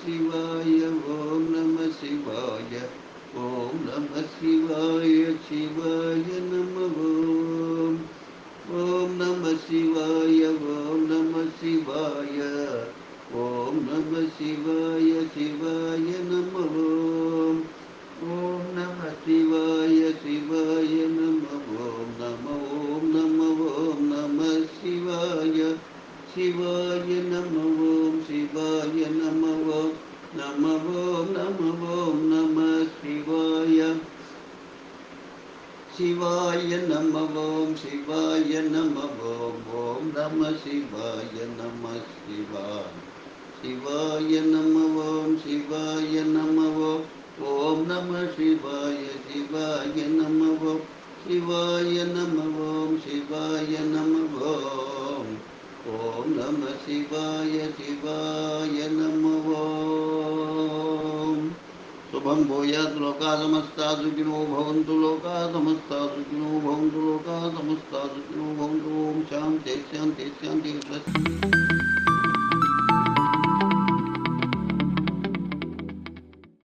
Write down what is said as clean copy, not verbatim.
சிவாய ஓம் நம சிவாய ஓம் நம சிவாய சிவாய நம ஓம் நம சிவாய ஓம் நம சிவாய ஓம் நம சிவாய சிவாய நம ஓம் நம சிவாய சிவாய நம ஓம் நம ஓம் நம சிவாய சிவாய நம ஓம் சிவாய நம ஓம் நம நம சிவாய சிவாய நம ஓம் சிவாய நம ஓம் நம சிவாய நம சிவாய சிவாய நம ஓம் சிவாய நம ஓம் நம சிவாய சிவாய நம சிவாய நம ஓம் சிவாய நம ஓம் நம சிவாய சிவாய நம शुभं भूयात् लोका समस्ता सुखिनो भवन्तु लोका समस्ता सुखिनो भवन्तु लोका समस्ता सुखिनो भवन्तु ओम शांति शांति शांति।